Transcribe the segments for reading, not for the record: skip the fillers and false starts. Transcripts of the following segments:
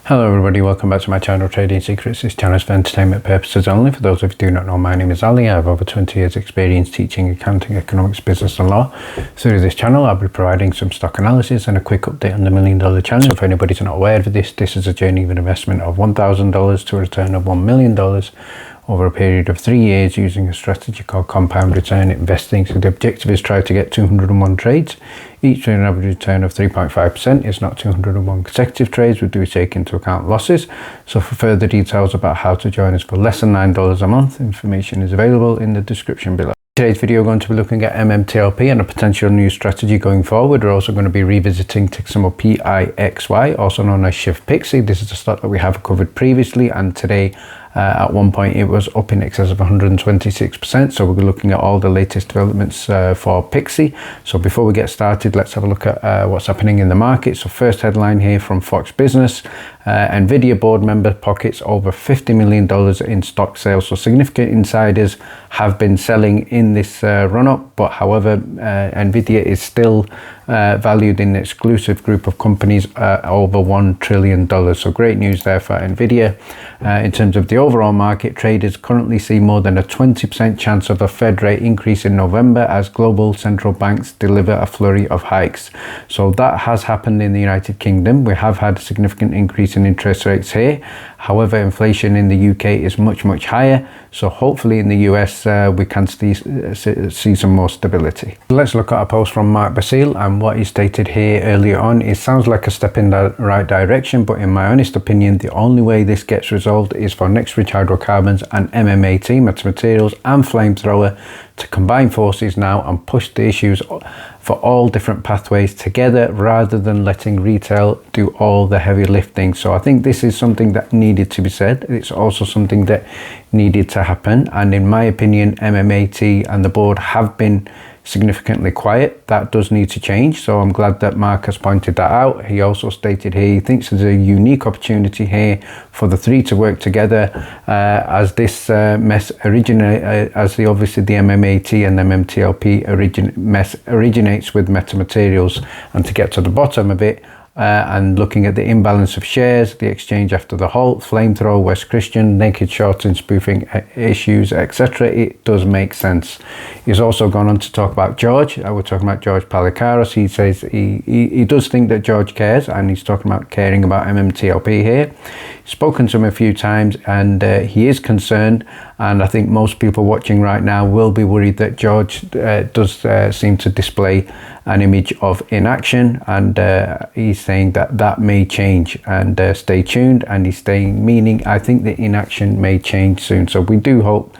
Hello everybody, welcome back to my channel Trading Secrets. This channel is for entertainment purposes only. For those of you who do not know, my name is Ali. I have over 20 years experience teaching accounting, economics, business and law. Through this channel I'll be providing some stock analysis and a quick update on the $1 Million Challenge. So if anybody's not aware of this is a journey of an investment of $1,000 to a return of $1 million over a period of 3 years using a strategy called compound return investing. So the objective is try to get 201 trades, each with an average return of 3.5%. It's not 201 consecutive trades, we do take into account losses. So for further details about how to join us for less than $9 a month, information is available in the description below. Today's video we're going to be looking at MMTLP and a potential new strategy going forward. We're also going to be revisiting some of PIXY, also known as ShiftPixy. This is a stock that we have covered previously, and today at one point it was up in excess of 126%. So we're looking at all the latest developments for Pixie. So before we get started, let's have a look at what's happening in the market. So first headline here from Fox Business, Nvidia board member pockets over $50 million in stock sales. So significant insiders have been selling in this run up, but however Nvidia is still valued in an exclusive group of companies over $1 trillion. So great news there for Nvidia. In terms of the overall market, traders currently see more than a 20% chance of a Fed rate increase in November as global central banks deliver a flurry of hikes. So that has happened in the United Kingdom. We have had a significant increase in interest rates here. However, inflation in the UK is much higher. So hopefully in the US we can see some more stability. Let's look at a post from Mark Basile, and what he stated here earlier on. It sounds like a step in the right direction, but in my honest opinion, the only way this gets resolved is for Next Rich Hydrocarbons and MMAT, Metamaterials and Flamethrower, to combine forces now and push the issues for all different pathways together rather than letting retail do all the heavy lifting. So I think this is something that needed to be said. It's also something that needed to happen, and in my opinion MMAT and the board have been significantly quiet. That does need to change, so I'm glad that Mark has pointed that out. He also stated here he thinks there's a unique opportunity here for the three to work together as this mess obviously the MMAT and MMTLP mess originates with Metamaterials, and to get to the bottom of it and looking at the imbalance of shares, the exchange after the halt, Flamethrower, West Christian, naked shorting, spoofing issues, etc., it does make sense. He's also gone on to talk about George. We're talking about George Palikaros. He says he does think that George cares, and he's talking about caring about MMTLP here. He's spoken to him a few times, and he is concerned, and I think most people watching right now will be worried that George does seem to display an image of inaction, and he's saying that may change, and stay tuned. And he's saying, meaning I think the inaction may change soon. So we do hope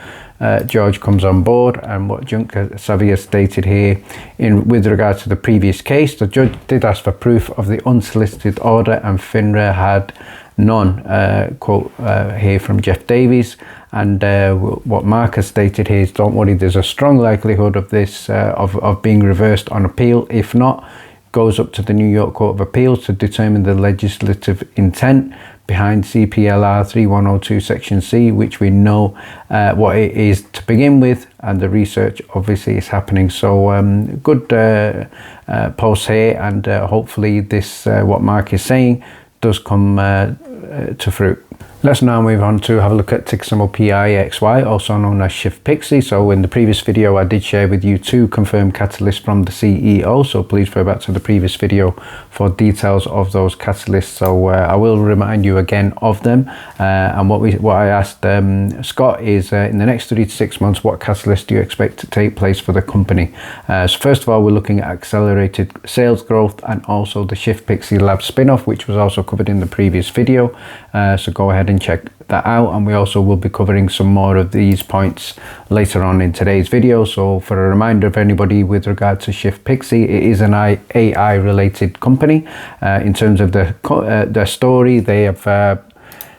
George comes on board. And what Junker Savia stated here with regard to the previous case, the judge did ask for proof of the unsolicited order and FINRA had none, quote here from Jeff Davies. And what Mark has stated here is, don't worry, there's a strong likelihood of this of being reversed on appeal. If not, goes up to the New York Court of Appeals to determine the legislative intent behind CPLR 3102 Section C, which we know what it is to begin with, and the research obviously is happening. So good post here, and hopefully this what Mark is saying does come to fruit. Let's now move on to have a look at ticker symbol PIXY, also known as ShiftPixy. So in the previous video I did share with you two confirmed catalysts from the CEO, so please refer back to the previous video for details of those catalysts. So I will remind you again of them, and what I asked Scott is in the next 3 to 6 months, what catalyst do you expect to take place for the company? So first of all, we're looking at accelerated sales growth and also the ShiftPixy Lab spin-off, which was also covered in the previous video. So go ahead and check that out, and we also will be covering some more of these points later on in today's video. So for a reminder of anybody with regard to ShiftPixy, it is an AI related company. In terms of their story, they have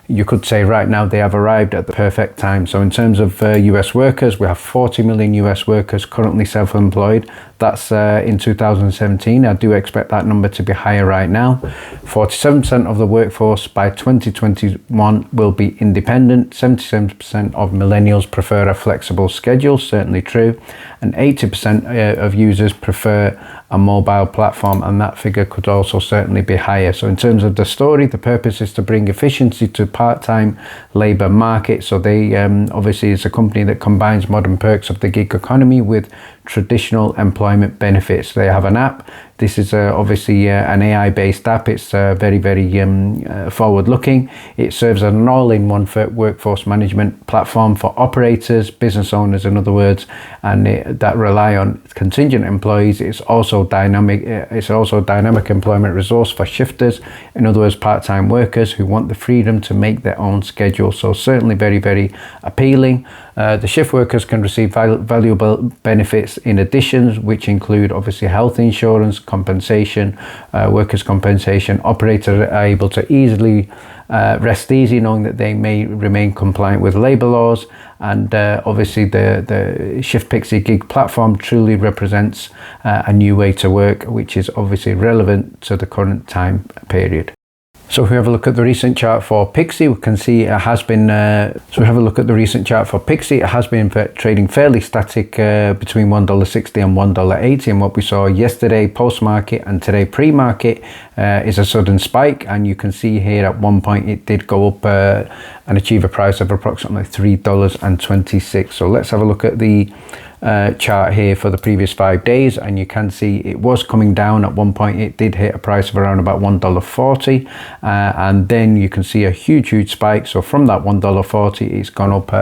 you could say right now they have arrived at the perfect time. So in terms of US workers, we have 40 million US workers currently self-employed. That's in 2017. I do expect that number to be higher right now. 47% of the workforce by 2021 will be independent. 77% of millennials prefer a flexible schedule, certainly true. And 80% of users prefer a mobile platform, and that figure could also certainly be higher. So in terms of the story, the purpose is to bring efficiency to part-time labour market. So they obviously is a company that combines modern perks of the gig economy with traditional employment benefits. They have an app. This is obviously an AI-based app. It's very forward-looking. It serves as an all-in-one workforce management platform for operators, business owners, in other words, and that rely on contingent employees. It's also dynamic. It's also a dynamic employment resource for shifters, in other words, part-time workers who want the freedom to make their own schedule. So certainly very appealing. The shift workers can receive valuable benefits in addition, which include obviously health insurance, compensation, workers' compensation. Operators are able to easily rest easy knowing that they may remain compliant with labour laws, and obviously the ShiftPixy gig platform truly represents a new way to work, which is obviously relevant to the current time period. So if we have a look at the recent chart for Pixie, we can see it has been, trading fairly static between $1.60 and $1.80. And what we saw yesterday post-market and today pre-market is a sudden spike. And you can see here at one point it did go up and achieve a price of approximately $3.26. So let's have a look at the chart here for the previous 5 days, and you can see it was coming down. At one point it did hit a price of around about $1.40, and then you can see a huge spike. So from that $1.40 it's gone up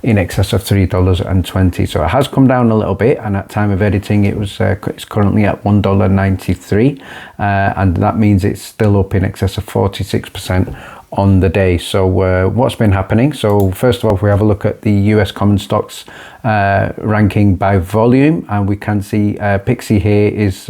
in excess of $3.20. So it has come down a little bit, and at time of editing it was it's currently at $1.93, and that means it's still up in excess of 46% on the day. So what's been happening? So first of all, if we have a look at the US common stocks ranking by volume, and we can see Pixie here is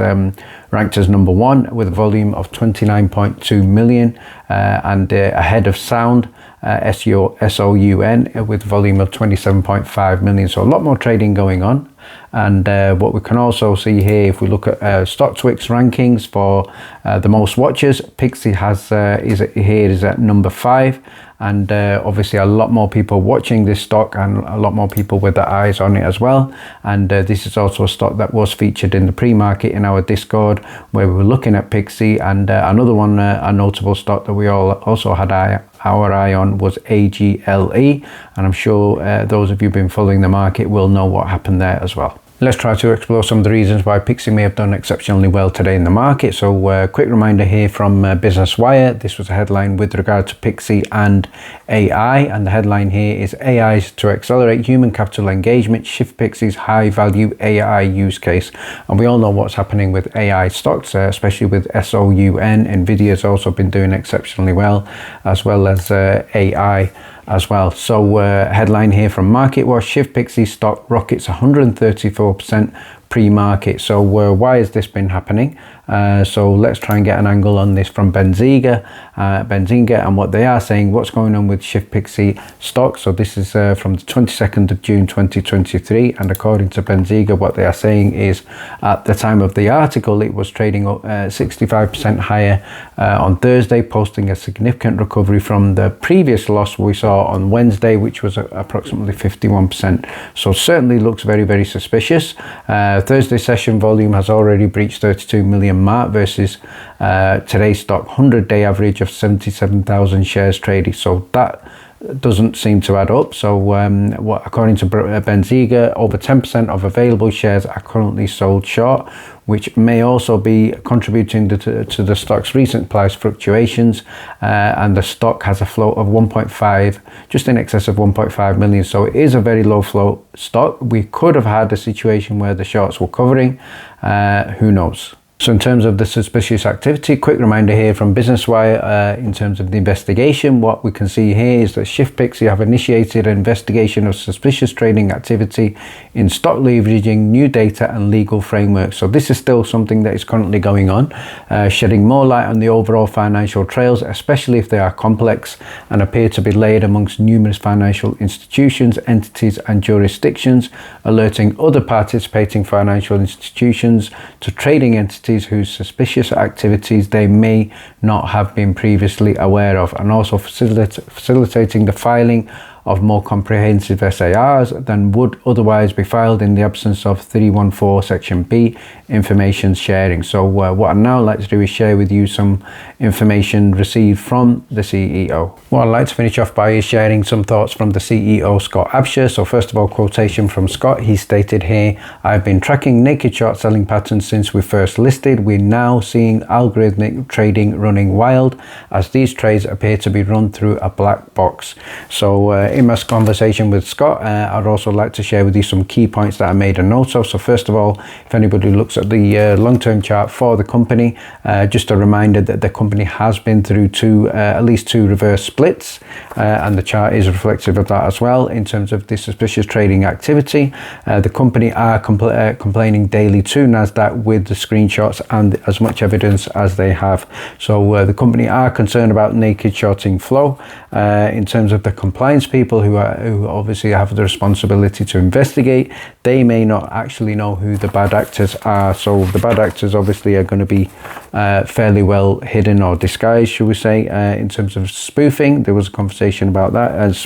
ranked as number 1 with a volume of 29.2 million, and ahead of Sound, SOUN, with volume of 27.5 million. So a lot more trading going on. And what we can also see here, if we look at StockTwix rankings for the most watches, Pixie is at number 5, and obviously a lot more people watching this stock and a lot more people with their eyes on it as well. And this is also a stock that was featured in the pre-market in our Discord, where we were looking at Pixie. And another one, a notable stock that we all also had our eye on was AGLE, and I'm sure those of you who've been following the market will know what happened there as well. Let's try to explore some of the reasons why Pixie may have done exceptionally well today in the market. So quick reminder here from Business Wire. This was a headline with regard to Pixie and AI, and the headline here is AI to accelerate human capital engagement, ShiftPixy's high value AI use case. And we all know what's happening with AI stocks, especially with SOUN. Nvidia's also been doing exceptionally well as AI as well. So headline here from MarketWatch: ShiftPixy stock rockets 134% pre-market. So why has this been happening? So let's try and get an angle on this from Benzinga, and what they are saying, what's going on with ShiftPixy stock. So this is from the 22nd of June 2023, and according to Benzinga, what they are saying is at the time of the article it was trading up 65% higher on Thursday, posting a significant recovery from the previous loss we saw on Wednesday, which was approximately 51%. So certainly looks very suspicious. Thursday session volume has already breached 32 million mark versus today's stock 100-day average of 77,000 shares traded. So that doesn't seem to add up. So according to Benzinga, over 10% of available shares are currently sold short, which may also be contributing to the stock's recent price fluctuations, and the stock has a float of 1.5, just in excess of 1.5 million. So it is a very low float stock. We could have had a situation where the shorts were covering, who knows. So in terms of the suspicious activity, quick reminder here from Business Wire in terms of the investigation. What we can see here is that ShiftPixy have initiated an investigation of suspicious trading activity in stock leveraging new data and legal frameworks. So this is still something that is currently going on, shedding more light on the overall financial trails, especially if they are complex and appear to be laid amongst numerous financial institutions, entities and jurisdictions, alerting other participating financial institutions to trading entities whose suspicious activities they may not have been previously aware of, and also facilitating the filing of more comprehensive SARs than would otherwise be filed in the absence of 314 Section B information sharing. So what I'd now like to do is share with you some information received from the CEO. What I'd like to finish off by is sharing some thoughts from the CEO, Scott Abshire. So first of all, quotation from Scott. He stated here, "I've been tracking naked short selling patterns since we first listed. We're now seeing algorithmic trading running wild as these trades appear to be run through a black box." So in my conversation with Scott, I'd also like to share with you some key points that I made a note of. So first of all, if anybody looks at the long-term chart for the company, just a reminder that the company has been through at least two reverse splits, and the chart is reflective of that as well. In terms of the suspicious trading activity, the company are complaining daily to NASDAQ with the screenshots and as much evidence as they have. So the company are concerned about naked shorting flow. In terms of the compliance people who obviously have the responsibility to investigate, they may not actually know who the bad actors are. So the bad actors obviously are going to be fairly well hidden or disguised, should we say. In terms of spoofing, there was a conversation about that, as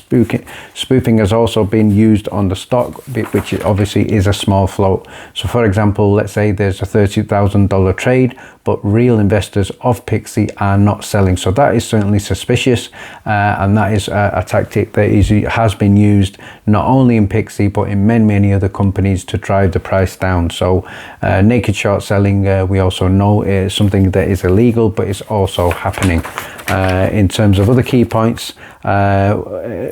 spoofing has also been used on the stock, which obviously is a small float. So for example, let's say there's a $30,000 trade, but real investors of Pixie are not selling. So that is certainly suspicious, and that is a tactic that has been used not only in Pixie but in many other companies to drive the price down. So naked short selling, we also know, is something that is illegal, but it's also happening. In terms of other key points,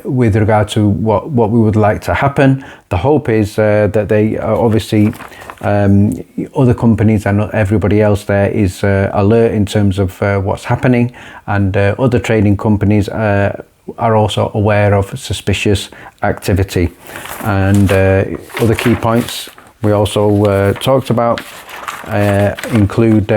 with regard to what we would like to happen, the hope is that they obviously other companies and everybody else there is alert in terms of what's happening, and other trading companies are also aware of suspicious activity. And other key points we also talked about include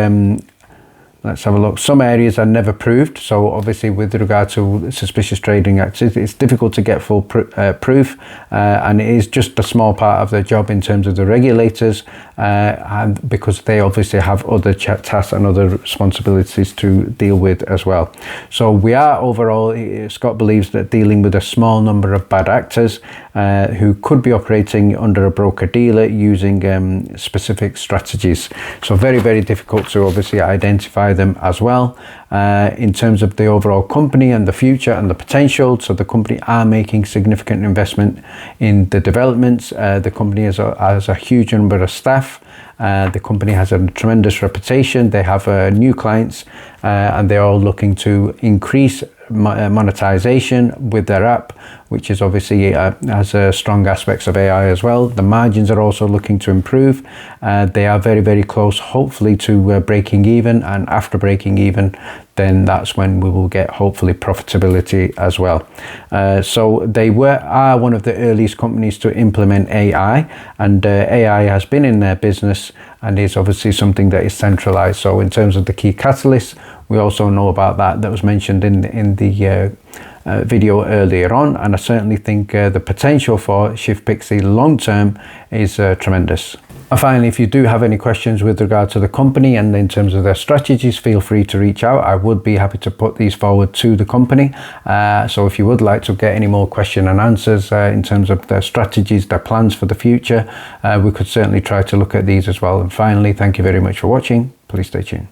let's have a look. Some areas are never proved. So obviously with regard to suspicious trading activity, it's difficult to get full proof, and it is just a small part of their job in terms of the regulators, and because they obviously have other tasks and other responsibilities to deal with as well. So we are overall, Scott believes that dealing with a small number of bad actors who could be operating under a broker dealer using specific strategies. So very difficult to obviously identify them as well. In terms of the overall company and the future and the potential, so the company are making significant investment in the developments. The company has a huge number of staff. The company has a tremendous reputation. They have new clients, and they're all looking to increase monetization with their app, which is obviously has strong aspects of AI as well. The margins are also looking to improve. They are very close, hopefully, to breaking even, and after breaking even, then that's when we will get hopefully profitability as well. So they are one of the earliest companies to implement AI, and AI has been in their business and is obviously something that is centralized. So in terms of the key catalysts, we also know about that was mentioned in the video earlier on, and I certainly think the potential for ShiftPixy long term is tremendous. And finally, if you do have any questions with regard to the company and in terms of their strategies, feel free to reach out. I would be happy to put these forward to the company. So if you would like to get any more question and answers in terms of their strategies, their plans for the future, we could certainly try to look at these as well. And finally, thank you very much for watching. Please stay tuned.